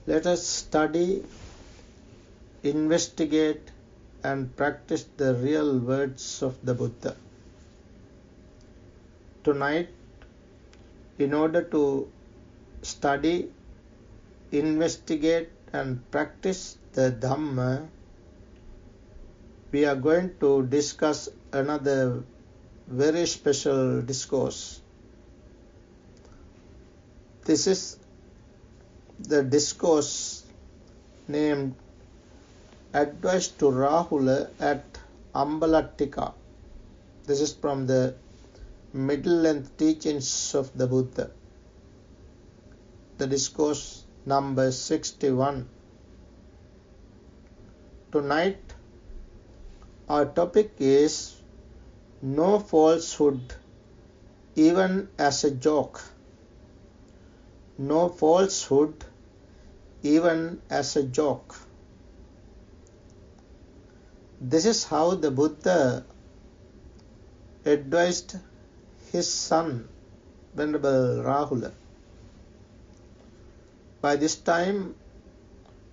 Let us study, investigate, and practice the real words of the Buddha. Tonight, in order to study, investigate, and practice the Dhamma, we are going to discuss another very special discourse. This is the discourse named Advice to Rahula at Ambalattika. This is from the middle-length teachings of the Buddha. The discourse number 61. Tonight, our topic is no falsehood, even as a joke. No falsehood, even as a joke. This is how the Buddha advised his son, Venerable Rahula. By this time,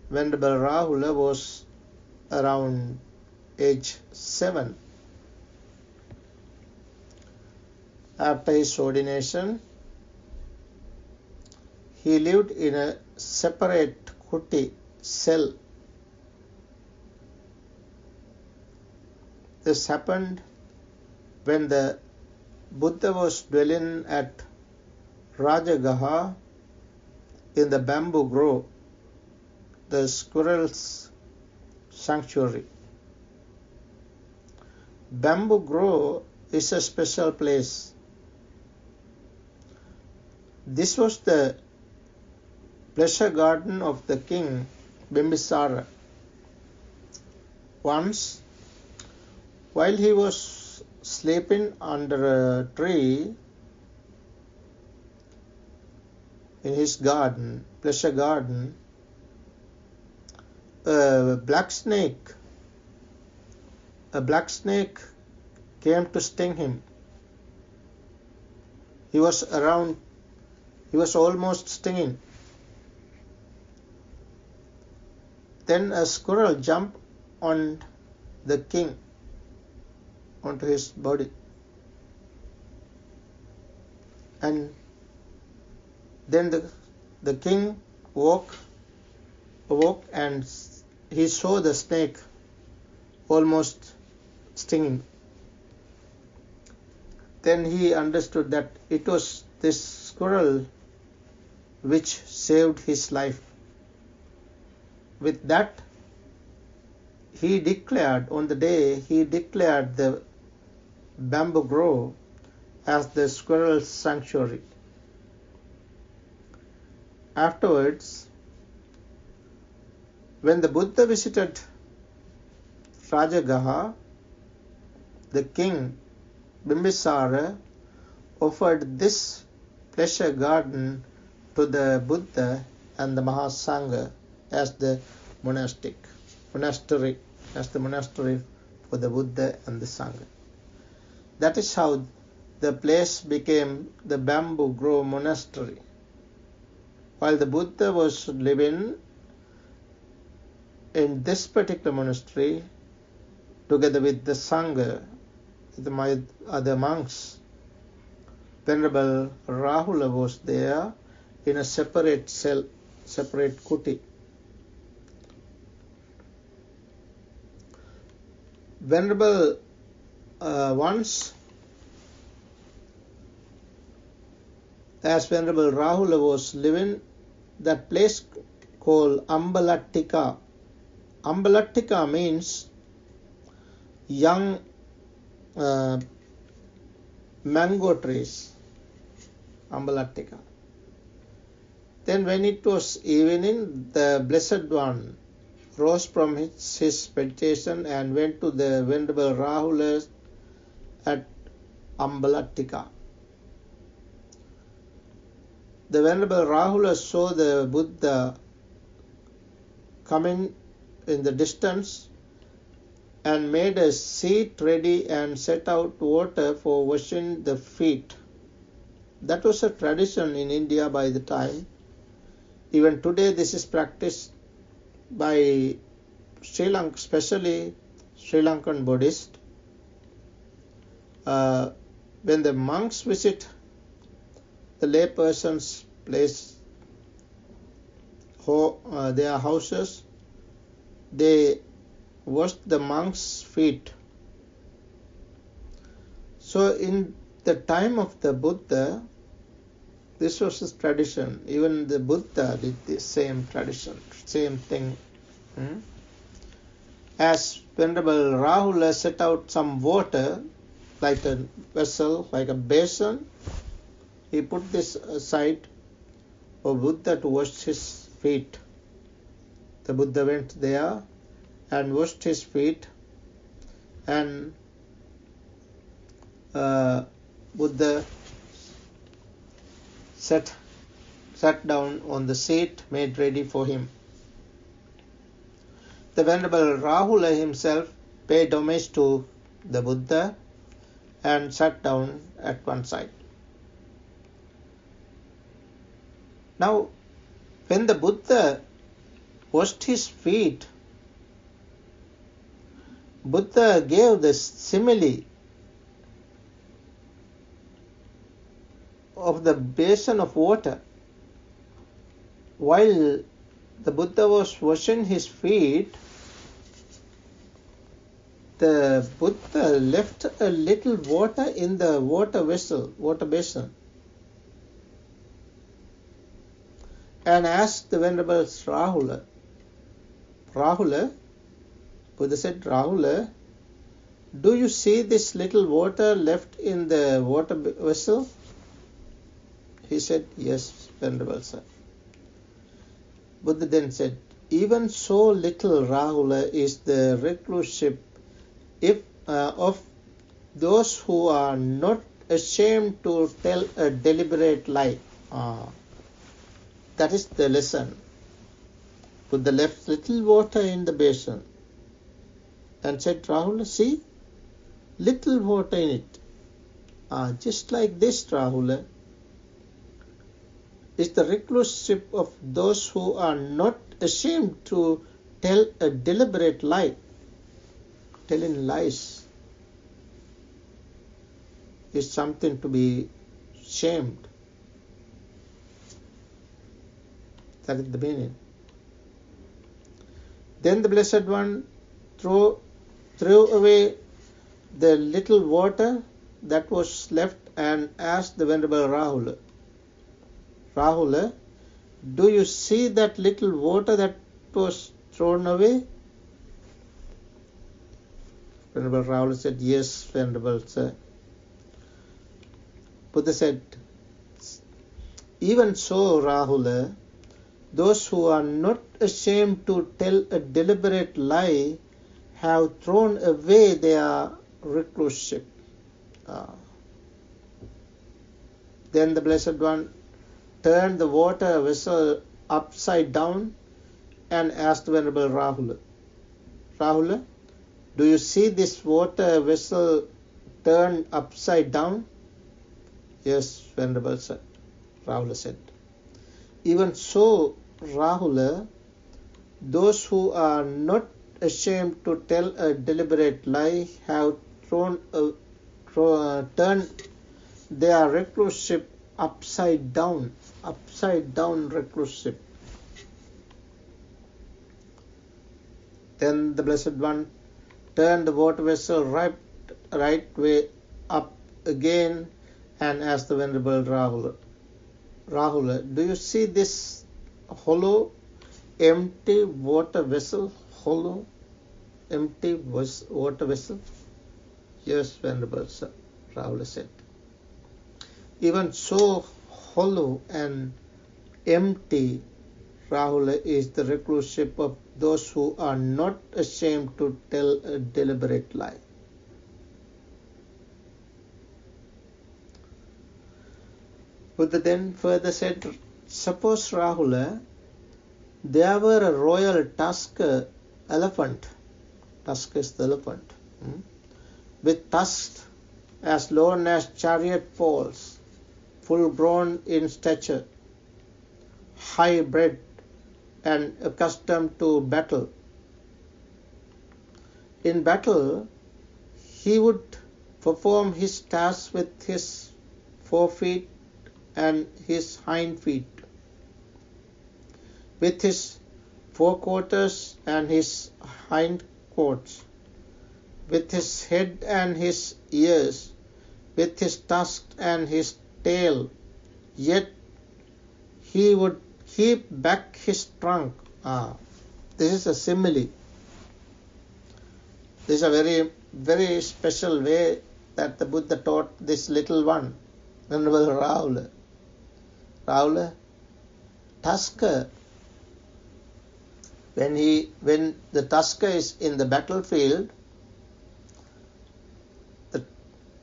Venerable Rahula was around age 7. After his ordination, he lived in a separate kuti cell. This happened when the Buddha was dwelling at Rajagaha in the bamboo grove, the squirrel's sanctuary. Bamboo grove is a special place. This was the pleasure garden of the king Bimbisara. Once, while he was sleeping under a tree in his garden, pleasure garden, a black snake came to sting him. He was almost stinging. Then a squirrel jumped on the king, onto his body. And then the king awoke and he saw the snake almost stinging. Then he understood that it was this squirrel which saved his life. With that, on the day he declared the bamboo grove as the squirrel's sanctuary. Afterwards, when the Buddha visited Rajagaha, the king Bimbisara offered this pleasure garden to the Buddha and the Mahasangha as the monastery for the Buddha and the Sangha. That is how the place became the Bamboo Grove Monastery. While the Buddha was living in this particular monastery, together with the Sangha, the other monks, Venerable Rahula was there in a separate cell, separate kuti. Venerable once, as Venerable Rahula was living, that place called Ambalattika. Ambalattika means young mango trees. Ambalattika. Then when it was evening, the Blessed One rose from his meditation and went to the Venerable Rahula at Ambalattika. The Venerable Rahula saw the Buddha coming in the distance and made a seat ready and set out water for washing the feet. That was a tradition in India by the time. Even today this is practiced by Sri Lanka, especially Sri Lankan Buddhists. When the monks visit the layperson's place, their houses, they wash the monks' feet. So in the time of the Buddha, this was his tradition. Even the Buddha did the same tradition, same thing. As Venerable Rahula set out some water, like a vessel, like a basin, he put this aside for Buddha to wash his feet. The Buddha went there and washed his feet, and Buddha sat down on the seat made ready for him. The Venerable Rahula himself paid homage to the Buddha and sat down at one side. Now, when the Buddha washed his feet, Buddha gave the simile of the basin of water. While the Buddha was washing his feet, the Buddha left a little water in the water basin, and asked the Venerable Rahula, Buddha said, Rahula, do you see this little water left in the water vessel? He said, yes, Venerable Sir. Buddha then said, even so little, Rahula, is the recluseship of those who are not ashamed to tell a deliberate lie. That is the lesson. Buddha left little water in the basin and said, Rahula, see, little water in it. Just like this, Rahula, is the recluseship of those who are not ashamed to tell a deliberate lie. Telling lies is something to be shamed. That is the meaning. Then the Blessed One threw away the little water that was left and asked the Venerable Rahula, Rahula, do you see that little water that was thrown away? Venerable Rahula said, yes, Venerable Sir. Buddha said, even so, Rahula, those who are not ashamed to tell a deliberate lie have thrown away their recluseship. Then the Blessed One turned the water vessel upside down and asked Venerable Rahula, Rahula, do you see this water vessel turned upside down? Yes, Venerable Sir, Rahula said. Even so, Rahula, those who are not ashamed to tell a deliberate lie have turned their recluseship upside down recluseship. Then the Blessed One turned the water vessel right way up again and asked the Venerable Rahula, Rahula, do you see this hollow, empty water vessel? Hollow, empty water vessel? Yes, Venerable Sir, Rahula said. Even so hollow and empty, Rahula, is the recluseship of those who are not ashamed to tell a deliberate lie. Buddha then further said, suppose, Rahula, there were a royal tusker elephant, tusk is the elephant, with tusks as long as chariot poles, full grown in stature. high-bred and accustomed to battle. In battle, he would perform his tasks with his forefeet and his hind feet, with his forequarters and his hindquarters, with his head and his ears, with his tusks and his tail, yet he would keep back his trunk. This is a simile. This is a very, very special way that the Buddha taught this little one, Venerable Rahula. Rahula, tusker, when the tusker is in the battlefield,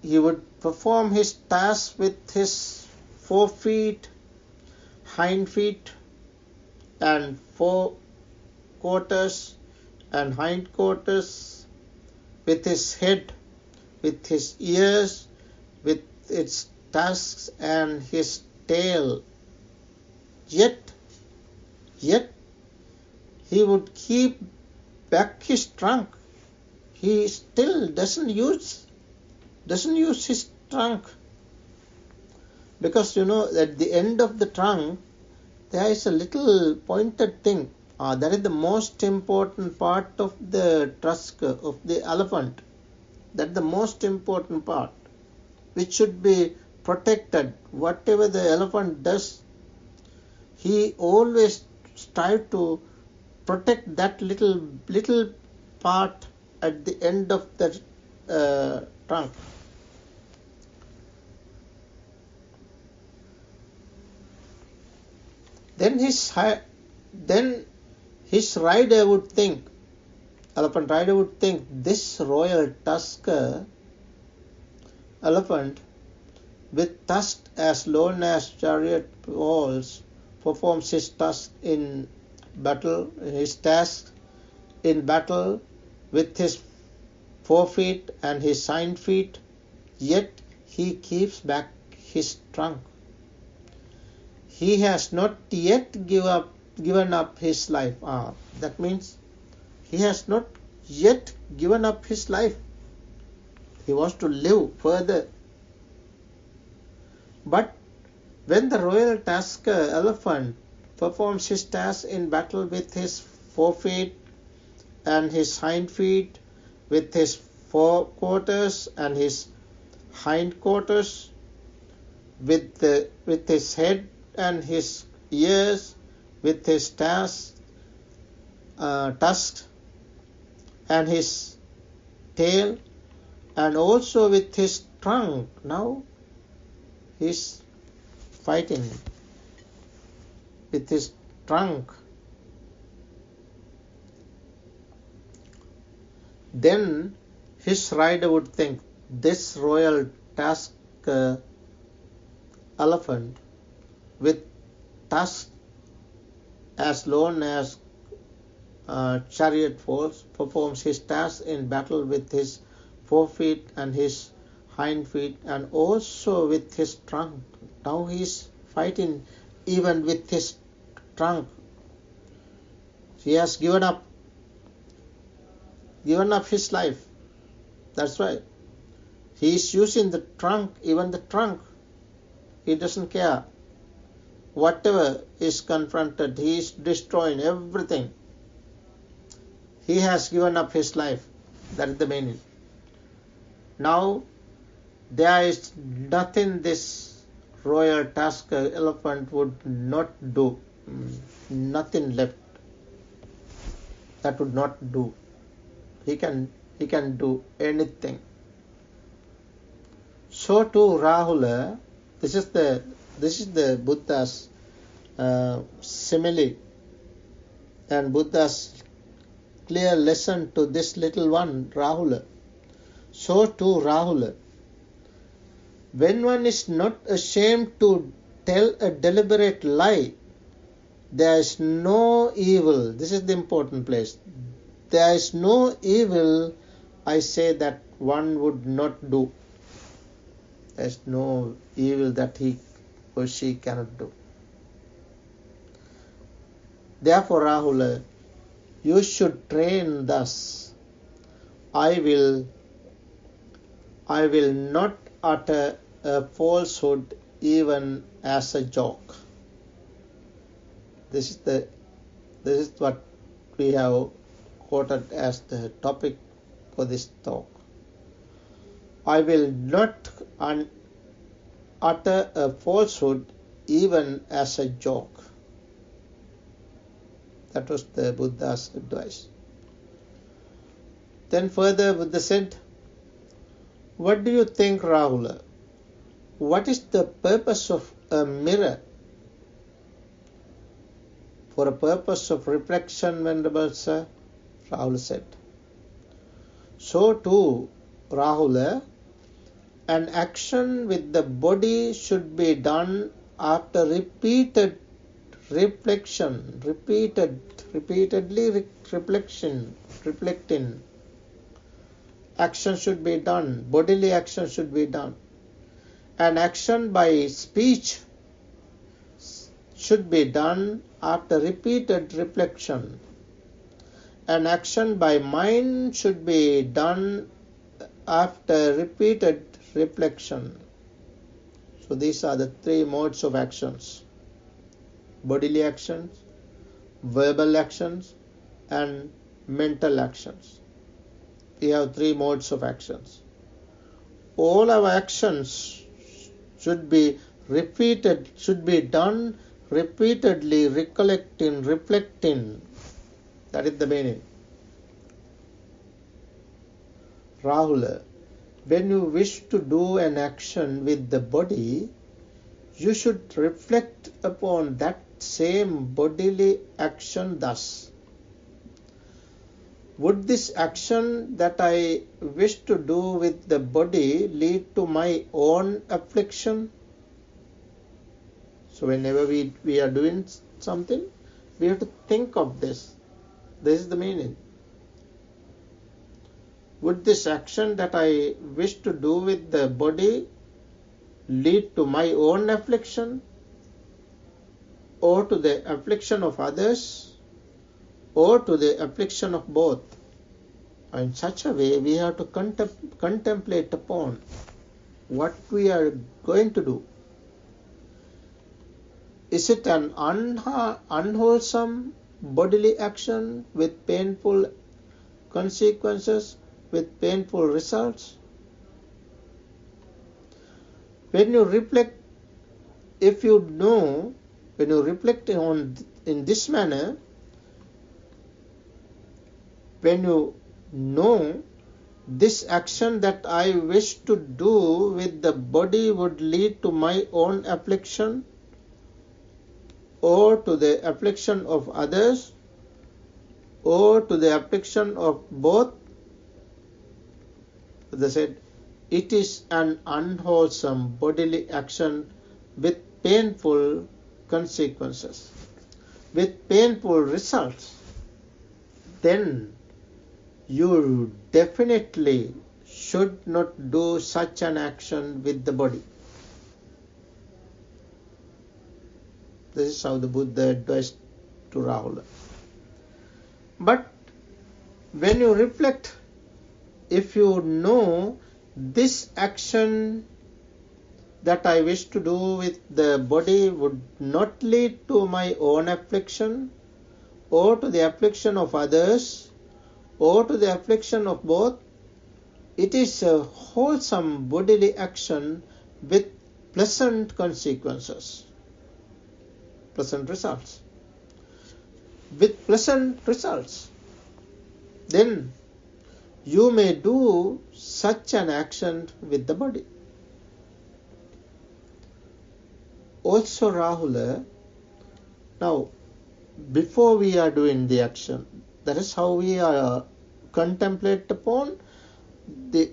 he would perform his task with his forefeet, hind feet, and forequarters and hindquarters, with his head, with his ears, with its tusks and his tail. Yet he would keep back his trunk. He still doesn't use his trunk, because at the end of the trunk there is a little pointed thing. That is the most important part of the tusk of the elephant. That's the most important part, which should be protected. Whatever the elephant does, he always strives to protect that little part at the end of the trunk. Then his rider would think, elephant rider would think, this royal tusker elephant with tusks as long as chariot walls performs his task in battle, with his forefeet and his hind feet, yet he keeps back his trunk. He has not yet given up his life. That means he has not yet given up his life. He wants to live further. But when the royal tusker elephant performs his task in battle with his forefeet and his hind feet, with his forequarters and his hindquarters, with his head and his ears, with his tusks and his tail, and also with his trunk. Now he is fighting with his trunk. Then his rider would think, this royal tusker elephant with tusks as long as chariot falls performs his task in battle with his forefeet and his hind feet and also with his trunk. Now he is fighting even with his trunk. He has given up his life. That's why he is using the trunk, even the trunk. He doesn't care. Whatever is confronted, he is destroying everything. He has given up his life. That is the meaning. Now there is nothing this royal tusker elephant would not do. Nothing left that would not do. He can do anything. So too Rahula, this is the Buddha's simile and Buddha's clear lesson to this little one, Rahula. So too Rahula, when one is not ashamed to tell a deliberate lie, there is no evil. This is the important place. There is no evil, I say, that one would not do. There is no evil that he or she cannot do. Therefore, Rahula, you should train thus. I will not utter a falsehood even as a joke. This is what we have quoted as the topic for this talk. I will not utter a falsehood even as a joke. That was the Buddha's advice. Then further Buddha said, what do you think, Rahula? What is the purpose of a mirror? For a purpose of reflection, Venerable Sir, Rahula said. So too, Rahula, an action with the body should be done after repeated reflection, repeatedly reflecting. Action should be done, bodily action should be done. An action by speech should be done after repeated reflection. An action by mind should be done after repeated reflection. So these are the three modes of actions: bodily actions, verbal actions, and mental actions. We have three modes of actions. All our actions should be done repeatedly, recollecting, reflecting. That is the meaning. Rahula, when you wish to do an action with the body, you should reflect upon that same bodily action thus. Would this action that I wish to do with the body lead to my own affliction? So whenever we are doing something, we have to think of this. This is the meaning. Would this action that I wish to do with the body lead to my own affliction, or to the affliction of others, or to the affliction of both? In such a way, we have to contemplate upon what we are going to do. Is it an unwholesome bodily action with painful consequences, with painful results? When you reflect, when you reflect on in this manner, when you know this action that I wish to do with the body would lead to my own affliction, or to the affliction of others, or to the affliction of both, they said, it is an unwholesome bodily action with painful consequences, with painful results. Then you definitely should not do such an action with the body. This is how the Buddha advised to Rahula. But when you reflect, if you know this action that I wish to do with the body would not lead to my own affliction, or to the affliction of others, or to the affliction of both, it is a wholesome bodily action with pleasant consequences, pleasant results. With pleasant results, then you may do such an action with the body. Also, Rahula, now before we are doing the action, that is how we are contemplate upon the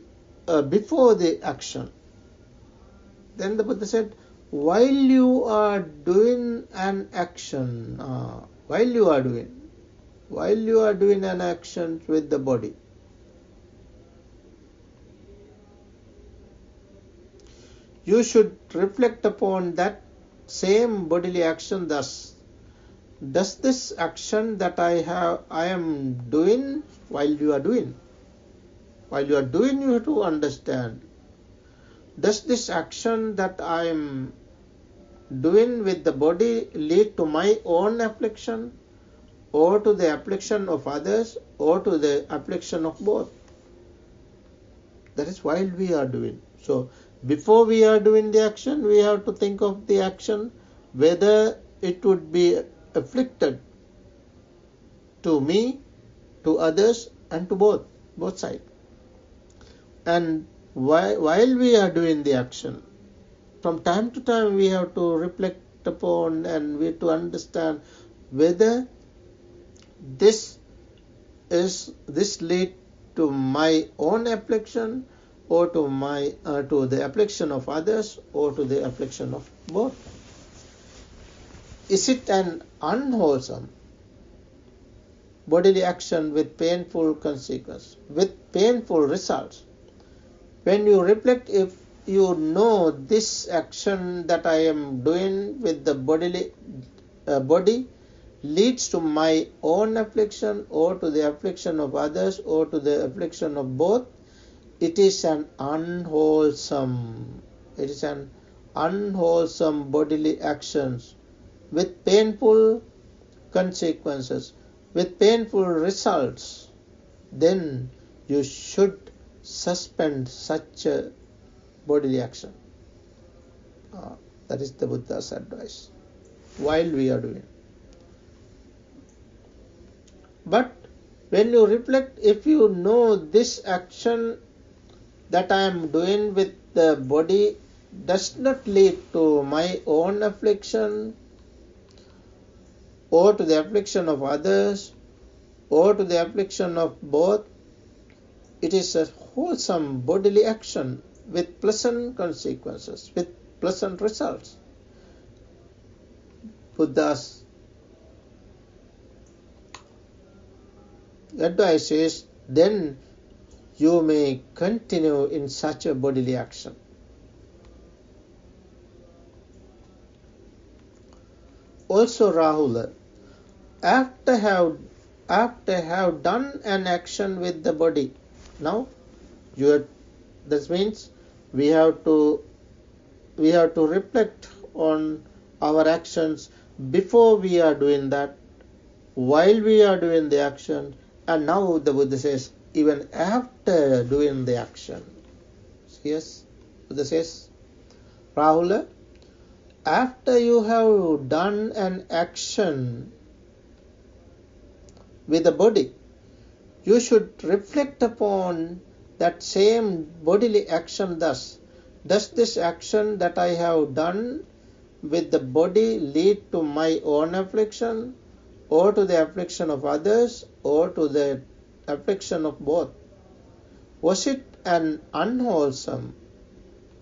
before the action. Then the Buddha said, while you are doing an action, while you are doing an action with the body, you should reflect upon that same bodily action thus. does this action that I am doing while you are doing? While you are doing, you have to understand, does this action that I am doing with the body lead to my own affliction, or to the affliction of others, or to the affliction of both? That is while we are doing. So before we are doing the action, we have to think of the action, whether it would be afflicted to me, to others, and to both sides. And while we are doing the action, from time to time we have to reflect upon, and we have to understand whether this lead to my own affliction, or to the affliction of others, or to the affliction of both. Is it an unwholesome bodily action with painful consequence, with painful results? When you reflect, if you know this action that I am doing with the body leads to my own affliction, or to the affliction of others, or to the affliction of both, it is an unwholesome bodily actions with painful consequences, with painful results. Then you should suspend such a bodily action. That is the Buddha's advice while we are doing. But when you reflect, if you know this action that I am doing with the body does not lead to my own affliction, or to the affliction of others, or to the affliction of both, it is a wholesome bodily action with pleasant consequences, with pleasant results. Buddha's advice is, then you may continue in such a bodily action. Also, Rahula, after have done an action with the body, now that means we have to reflect on our actions before we are doing that, while we are doing the action, and now the Buddha says even after doing the action. Yes, Buddha says, Rahula, after you have done an action with the body, you should reflect upon that same bodily action thus. Does this action that I have done with the body lead to my own affliction, or to the affliction of others, or to the affliction of both? Was it an unwholesome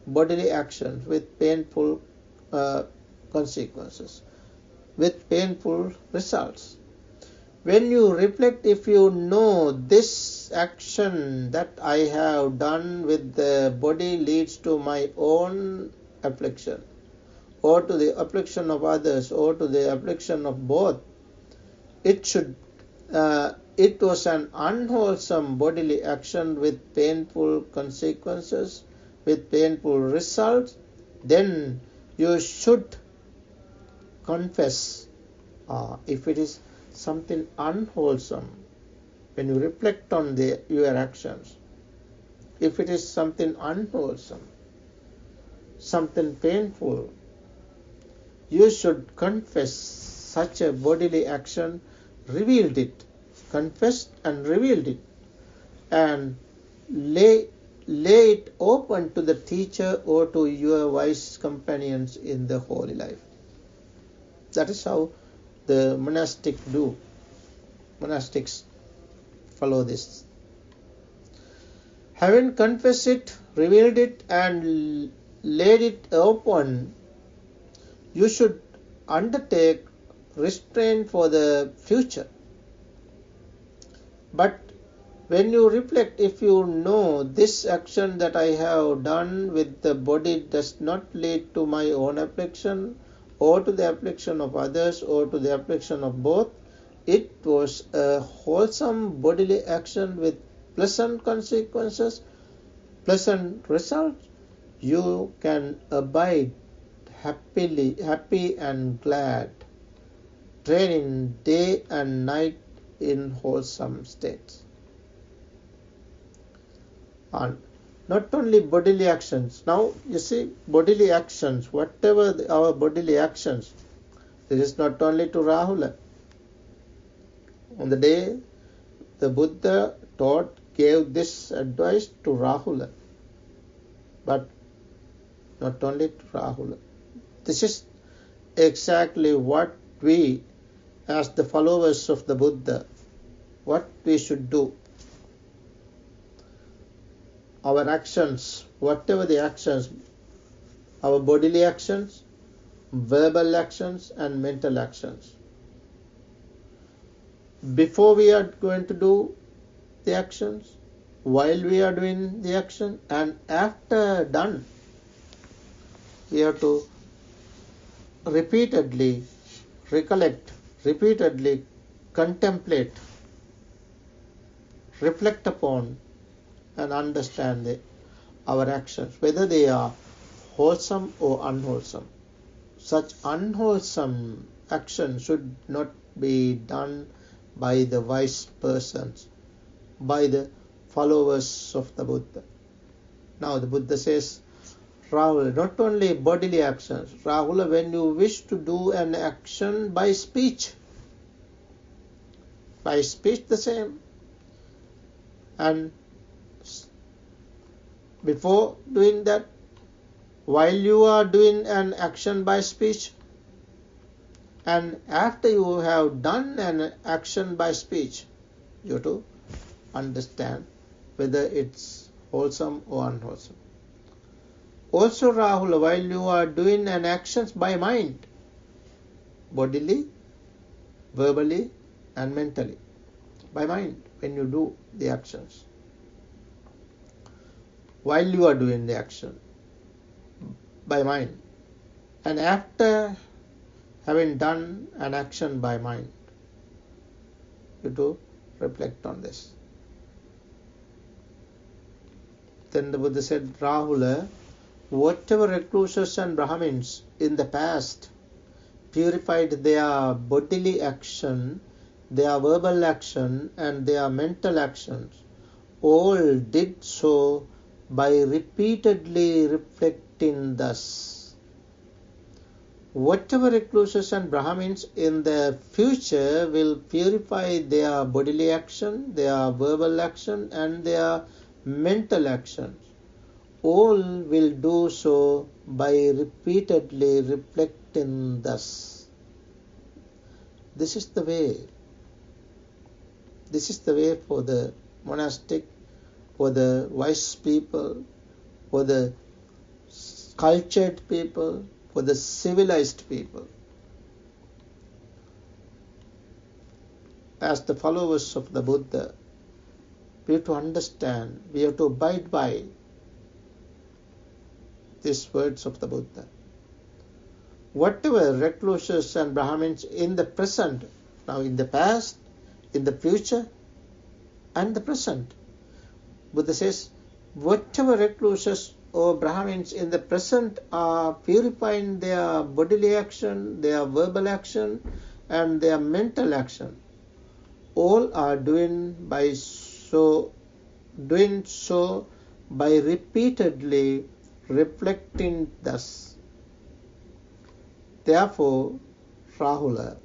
bodily action with painful consequences, with painful results? When you reflect, if you know this action that I have done with the body leads to my own affliction, or to the affliction of others, or to the affliction of both, it was an unwholesome bodily action with painful consequences, with painful results, then you should confess. If it is something unwholesome, when you reflect on your actions, if it is something unwholesome, something painful, you should confess such a bodily action, revealed it, confessed and revealed it, and lay it open to the teacher or to your wise companions in the holy life. That is how the monastics do. Monastics follow this. Having confessed it, revealed it, and laid it open, you should undertake restraint for the future. But when you reflect, if you know this action that I have done with the body does not lead to my own affliction, or to the affliction of others, or to the affliction of both, it was a wholesome bodily action with pleasant consequences, pleasant results, you can abide happy and glad, training day and night in wholesome states. And not only bodily actions. Now, you see, bodily actions, whatever our bodily actions, this is not only to Rahula. On the day the Buddha gave this advice to Rahula, but not only to Rahula. This is exactly what we, as the followers of the Buddha, what we should do. Our actions, whatever the actions, our bodily actions, verbal actions and mental actions. Before we are going to do the actions, while we are doing the action, and after done, we have to repeatedly recollect, repeatedly contemplate, reflect upon and understand our actions, whether they are wholesome or unwholesome. Such unwholesome action should not be done by the wise persons, by the followers of the Buddha. Now the Buddha says, Rahula, not only bodily actions, Rahula, when you wish to do an action by speech the same, and before doing that, while you are doing an action by speech, and after you have done an action by speech, you have to understand whether it's wholesome or unwholesome. Also, Rahula, while you are doing an action by mind, bodily, verbally and mentally, by mind, when you do the actions, while you are doing the action by mind, and after having done an action by mind, you have to reflect on this. Then the Buddha said, Rahula, whatever recluses and Brahmins in the past purified their bodily action, their verbal action and their mental actions, all did so by repeatedly reflecting thus. Whatever recluses and Brahmins in the future will purify their bodily action, their verbal action and their mental actions, all will do so by repeatedly reflecting thus. This is the way. This is the way for the monastic, for the wise people, for the cultured people, for the civilized people. As the followers of the Buddha, we have to understand, we have to abide by these words of the Buddha. Whatever recluses and Brahmins in the present, now in the past, in the future, and the present, Buddha says, whatever recluses or Brahmins in the present are purifying their bodily action, their verbal action, and their mental action, all are doing so by repeatedly reflecting thus. Therefore, Rahula,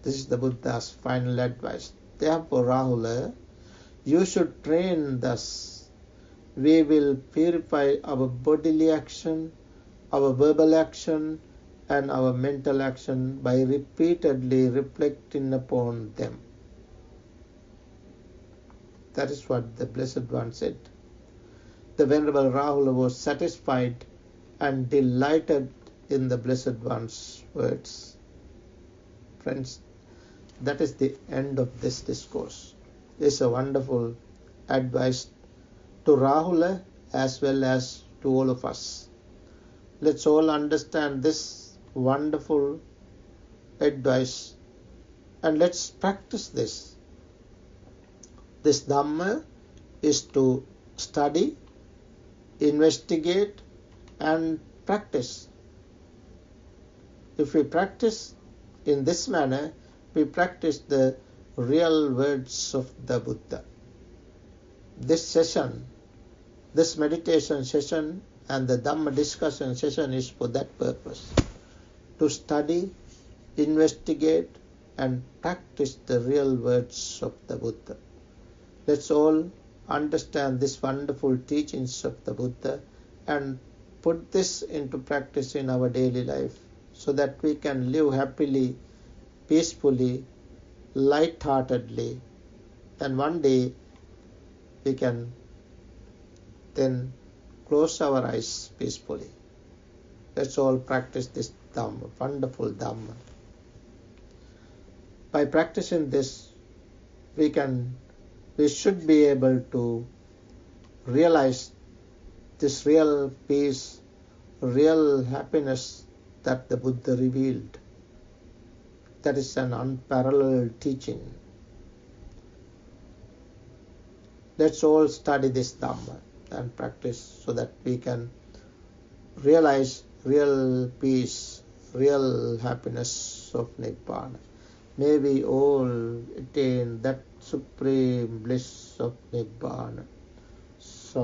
this is the Buddha's final advice. Therefore, Rahula, you should train thus. We will purify our bodily action, our verbal action, and our mental action by repeatedly reflecting upon them. That is what the Blessed One said. The Venerable Rahula was satisfied and delighted in the Blessed One's words. Friends, that is the end of this discourse. It's a wonderful advice to Rahula as well as to all of us. Let's all understand this wonderful advice, and let's practice this. This Dhamma is to study, investigate, and practice. If we practice in this manner, we practice the real words of the Buddha. This session, this meditation session and the Dhamma discussion session is for that purpose, to study, investigate, and practice the real words of the Buddha. Let's all understand these wonderful teachings of the Buddha and put this into practice in our daily life so that we can live happily, peacefully, light-heartedly, and one day we can then close our eyes peacefully. Let's all practice this Dhamma, wonderful Dhamma. By practicing this, we should be able to realize this real peace, real happiness that the Buddha revealed. That is an unparalleled teaching. Let's all study this Dhamma and practice so that we can realize real peace, real happiness of Nibbana. May we all attain that supreme bliss of Nibbana. So